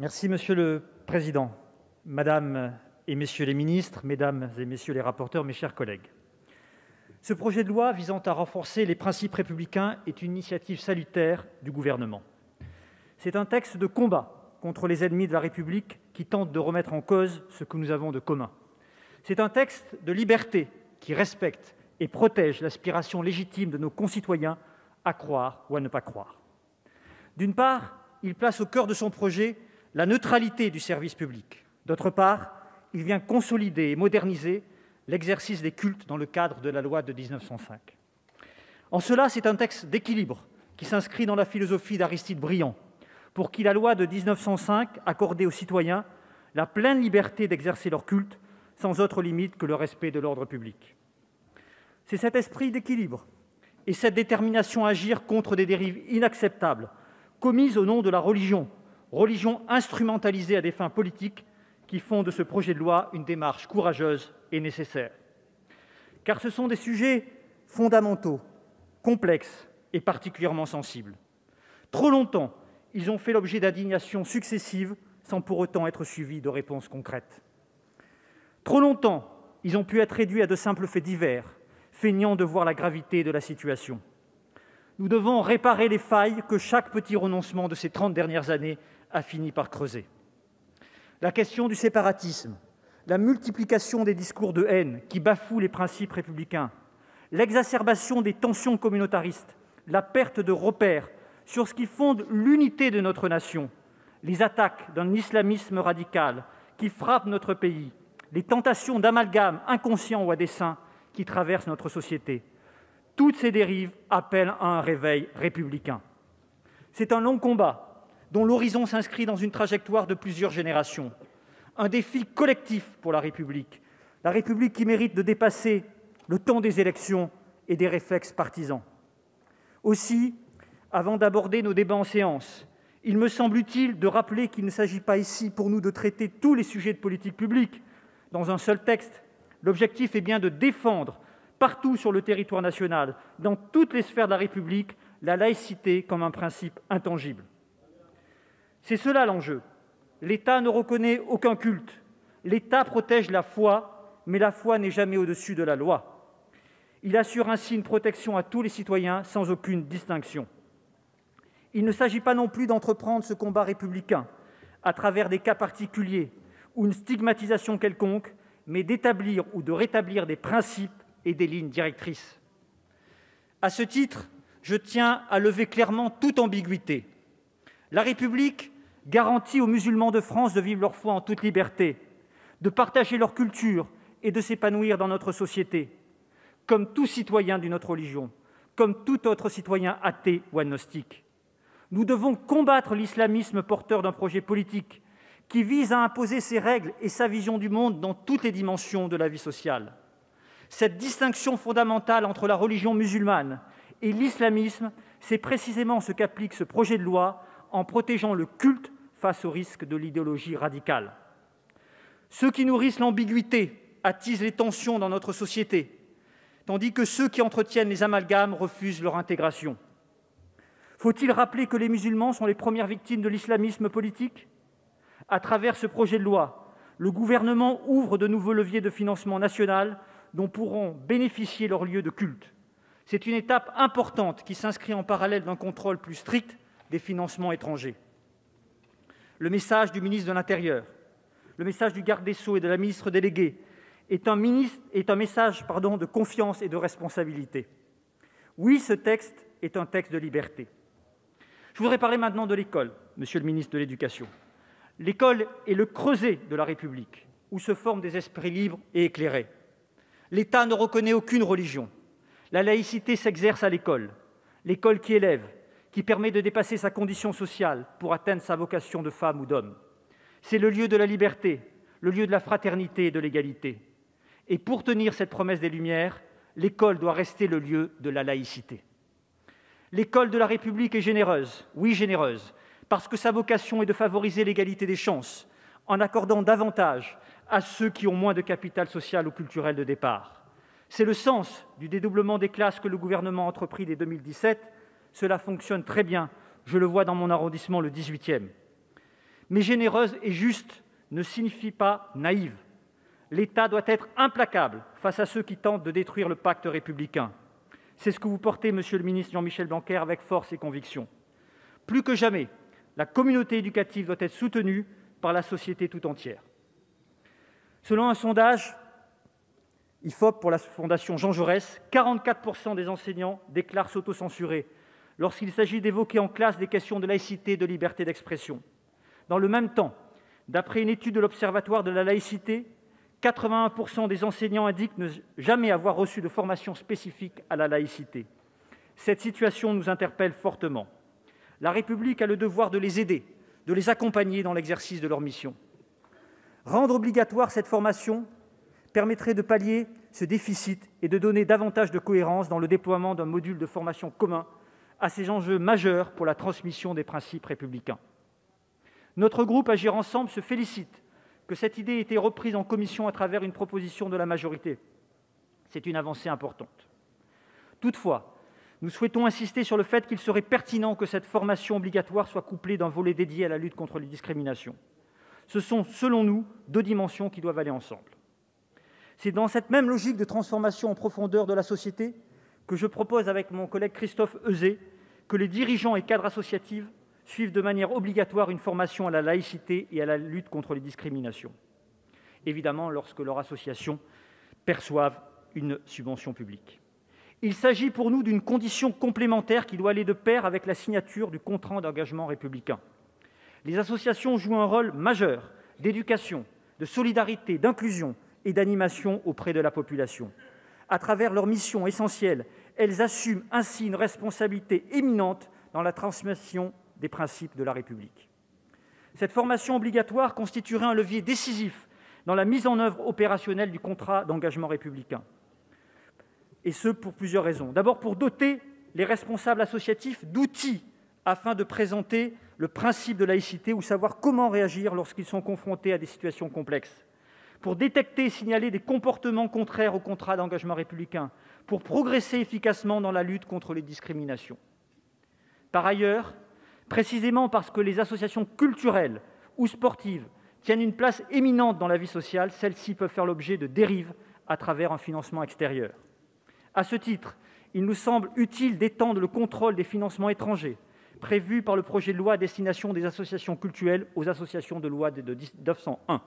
Merci Monsieur le Président, Madame et Messieurs les ministres, Mesdames et Messieurs les rapporteurs, mes chers collègues. Ce projet de loi visant à renforcer les principes républicains est une initiative salutaire du Gouvernement. C'est un texte de combat contre les ennemis de la République qui tentent de remettre en cause ce que nous avons de commun. C'est un texte de liberté qui respecte et protège l'aspiration légitime de nos concitoyens à croire ou à ne pas croire. D'une part, il place au cœur de son projet la neutralité du service public. D'autre part, il vient consolider et moderniser l'exercice des cultes dans le cadre de la loi de 1905. En cela, c'est un texte d'équilibre qui s'inscrit dans la philosophie d'Aristide Briand, pour qui la loi de 1905 accordait aux citoyens la pleine liberté d'exercer leur culte sans autre limite que le respect de l'ordre public. C'est cet esprit d'équilibre et cette détermination à agir contre des dérives inacceptables commises au nom de la religion instrumentalisée à des fins politiques, qui font de ce projet de loi une démarche courageuse et nécessaire. Car ce sont des sujets fondamentaux, complexes et particulièrement sensibles. Trop longtemps, ils ont fait l'objet d'indignations successives sans pour autant être suivis de réponses concrètes. Trop longtemps, ils ont pu être réduits à de simples faits divers, feignant de voir la gravité de la situation. Nous devons réparer les failles que chaque petit renoncement de ces 30 dernières années a fini par creuser. La question du séparatisme, la multiplication des discours de haine qui bafouent les principes républicains, l'exacerbation des tensions communautaristes, la perte de repères sur ce qui fonde l'unité de notre nation, les attaques d'un islamisme radical qui frappe notre pays, les tentations d'amalgame inconscient ou à dessein qui traversent notre société. Toutes ces dérives appellent à un réveil républicain. C'est un long combat dont l'horizon s'inscrit dans une trajectoire de plusieurs générations. Un défi collectif pour la République qui mérite de dépasser le temps des élections et des réflexes partisans. Aussi, avant d'aborder nos débats en séance, il me semble utile de rappeler qu'il ne s'agit pas ici pour nous de traiter tous les sujets de politique publique dans un seul texte. L'objectif est bien de défendre partout sur le territoire national, dans toutes les sphères de la République, la laïcité comme un principe intangible. C'est cela l'enjeu. L'État ne reconnaît aucun culte. L'État protège la foi, mais la foi n'est jamais au-dessus de la loi. Il assure ainsi une protection à tous les citoyens sans aucune distinction. Il ne s'agit pas non plus d'entreprendre ce combat républicain à travers des cas particuliers ou une stigmatisation quelconque, mais d'établir ou de rétablir des principes et des lignes directrices. À ce titre, je tiens à lever clairement toute ambiguïté. La République garantit aux musulmans de France de vivre leur foi en toute liberté, de partager leur culture et de s'épanouir dans notre société, comme tout citoyen d'une autre religion, comme tout autre citoyen athée ou agnostique. Nous devons combattre l'islamisme porteur d'un projet politique qui vise à imposer ses règles et sa vision du monde dans toutes les dimensions de la vie sociale. Cette distinction fondamentale entre la religion musulmane et l'islamisme, c'est précisément ce qu'applique ce projet de loi en protégeant le culte face au risque de l'idéologie radicale. Ceux qui nourrissent l'ambiguïté attisent les tensions dans notre société, tandis que ceux qui entretiennent les amalgames refusent leur intégration. Faut-il rappeler que les musulmans sont les premières victimes de l'islamisme politique ? À travers ce projet de loi, le gouvernement ouvre de nouveaux leviers de financement national dont pourront bénéficier leurs lieux de culte. C'est une étape importante qui s'inscrit en parallèle d'un contrôle plus strict des financements étrangers. Le message du ministre de l'Intérieur, le message du garde des Sceaux et de la ministre déléguée est un message de confiance et de responsabilité. Oui, ce texte est un texte de liberté. Je voudrais parler maintenant de l'école, monsieur le ministre de l'Éducation. L'école est le creuset de la République, où se forment des esprits libres et éclairés. L'État ne reconnaît aucune religion. La laïcité s'exerce à l'école. L'école qui élève, qui permet de dépasser sa condition sociale pour atteindre sa vocation de femme ou d'homme. C'est le lieu de la liberté, le lieu de la fraternité et de l'égalité. Et pour tenir cette promesse des Lumières, l'école doit rester le lieu de la laïcité. L'école de la République est généreuse, oui généreuse, parce que sa vocation est de favoriser l'égalité des chances, en accordant davantage à ceux qui ont moins de capital social ou culturel de départ. C'est le sens du dédoublement des classes que le gouvernement a entrepris dès 2017. Cela fonctionne très bien, je le vois dans mon arrondissement, le 18e. Mais généreuse et juste ne signifie pas naïve. L'État doit être implacable face à ceux qui tentent de détruire le pacte républicain. C'est ce que vous portez, monsieur le ministre Jean-Michel Blanquer, avec force et conviction. Plus que jamais, la communauté éducative doit être soutenue par la société tout entière. Selon un sondage IFOP pour la Fondation Jean Jaurès, 44% des enseignants déclarent s'autocensurer lorsqu'il s'agit d'évoquer en classe des questions de laïcité et de liberté d'expression. Dans le même temps, d'après une étude de l'Observatoire de la laïcité, 81% des enseignants indiquent ne jamais avoir reçu de formation spécifique à la laïcité. Cette situation nous interpelle fortement. La République a le devoir de les aider, de les accompagner dans l'exercice de leur mission. Rendre obligatoire cette formation permettrait de pallier ce déficit et de donner davantage de cohérence dans le déploiement d'un module de formation commun à ces enjeux majeurs pour la transmission des principes républicains. Notre groupe Agir ensemble se félicite que cette idée ait été reprise en commission à travers une proposition de la majorité. C'est une avancée importante. Toutefois, nous souhaitons insister sur le fait qu'il serait pertinent que cette formation obligatoire soit couplée d'un volet dédié à la lutte contre les discriminations. Ce sont, selon nous, deux dimensions qui doivent aller ensemble. C'est dans cette même logique de transformation en profondeur de la société que je propose avec mon collègue Christophe Euzet que les dirigeants et cadres associatifs suivent de manière obligatoire une formation à la laïcité et à la lutte contre les discriminations. Évidemment, lorsque leurs associations perçoivent une subvention publique. Il s'agit pour nous d'une condition complémentaire qui doit aller de pair avec la signature du contrat d'engagement républicain. Les associations jouent un rôle majeur d'éducation, de solidarité, d'inclusion et d'animation auprès de la population. À travers leur mission essentielle, elles assument ainsi une responsabilité éminente dans la transmission des principes de la République. Cette formation obligatoire constituerait un levier décisif dans la mise en œuvre opérationnelle du contrat d'engagement républicain. Et ce, pour plusieurs raisons. D'abord, pour doter les responsables associatifs d'outils afin de présenter le principe de laïcité ou savoir comment réagir lorsqu'ils sont confrontés à des situations complexes. Pour détecter et signaler des comportements contraires au contrat d'engagement républicain, pour progresser efficacement dans la lutte contre les discriminations. Par ailleurs, précisément parce que les associations culturelles ou sportives tiennent une place éminente dans la vie sociale, celles-ci peuvent faire l'objet de dérives à travers un financement extérieur. À ce titre, il nous semble utile d'étendre le contrôle des financements étrangers prévus par le projet de loi à destination des associations cultuelles aux associations de loi de 1901.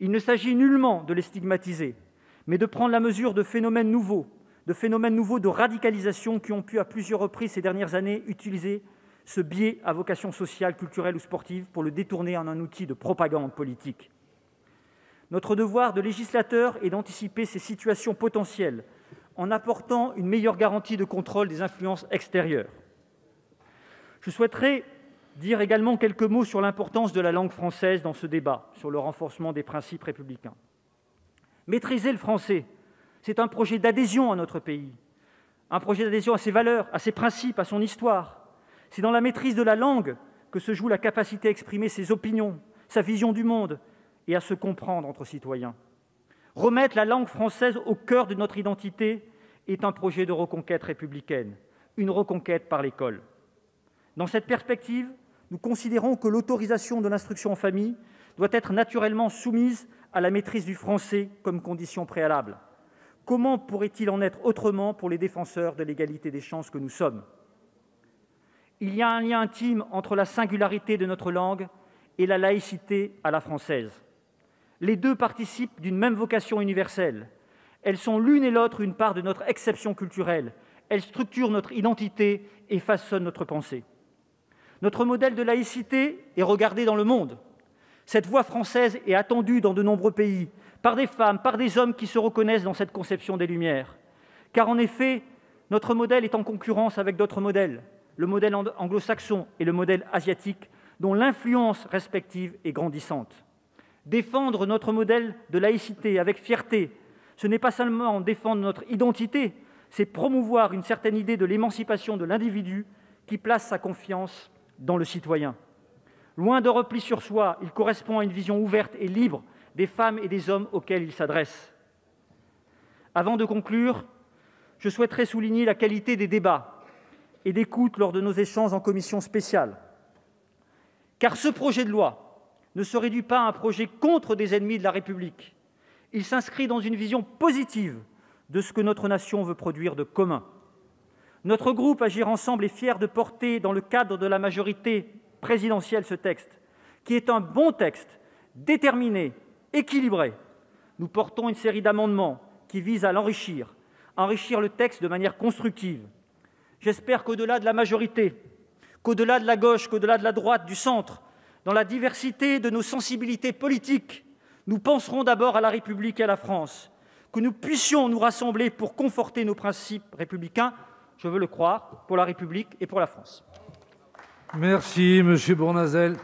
Il ne s'agit nullement de les stigmatiser, mais de prendre la mesure de phénomènes nouveaux de radicalisation qui ont pu à plusieurs reprises ces dernières années utiliser ce biais à vocation sociale, culturelle ou sportive pour le détourner en un outil de propagande politique. Notre devoir de législateur est d'anticiper ces situations potentielles en apportant une meilleure garantie de contrôle des influences extérieures. Je souhaiterais dire également quelques mots sur l'importance de la langue française dans ce débat sur le renforcement des principes républicains. Maîtriser le français, c'est un projet d'adhésion à notre pays, un projet d'adhésion à ses valeurs, à ses principes, à son histoire. C'est dans la maîtrise de la langue que se joue la capacité à exprimer ses opinions, sa vision du monde et à se comprendre entre citoyens. Remettre la langue française au cœur de notre identité est un projet de reconquête républicaine, une reconquête par l'école. Dans cette perspective, nous considérons que l'autorisation de l'instruction en famille doit être naturellement soumise à la maîtrise du français comme condition préalable. Comment pourrait-il en être autrement pour les défenseurs de l'égalité des chances que nous sommes ? Il y a un lien intime entre la singularité de notre langue et la laïcité à la française. Les deux participent d'une même vocation universelle. Elles sont l'une et l'autre une part de notre exception culturelle. Elles structurent notre identité et façonnent notre pensée. Notre modèle de laïcité est regardé dans le monde. Cette voix française est attendue dans de nombreux pays, par des femmes, par des hommes qui se reconnaissent dans cette conception des Lumières. Car en effet, notre modèle est en concurrence avec d'autres modèles, le modèle anglo-saxon et le modèle asiatique, dont l'influence respective est grandissante. Défendre notre modèle de laïcité avec fierté, ce n'est pas seulement défendre notre identité, c'est promouvoir une certaine idée de l'émancipation de l'individu qui place sa confiance dans le citoyen. Loin de repli sur soi, il correspond à une vision ouverte et libre des femmes et des hommes auxquels il s'adresse. Avant de conclure, je souhaiterais souligner la qualité des débats et d'écoute lors de nos échanges en commission spéciale. Car ce projet de loi ne se réduit pas à un projet contre des ennemis de la République. Il s'inscrit dans une vision positive de ce que notre nation veut produire de commun. Notre groupe Agir ensemble est fier de porter, dans le cadre de la majorité présidentielle, ce texte, qui est un bon texte, déterminé, équilibré. Nous portons une série d'amendements qui visent à enrichir le texte de manière constructive. J'espère qu'au-delà de la majorité, qu'au-delà de la gauche, qu'au-delà de la droite, du centre, dans la diversité de nos sensibilités politiques, nous penserons d'abord à la République et à la France, que nous puissions nous rassembler pour conforter nos principes républicains, je veux le croire, pour la République et pour la France. Merci, M. Bournazel.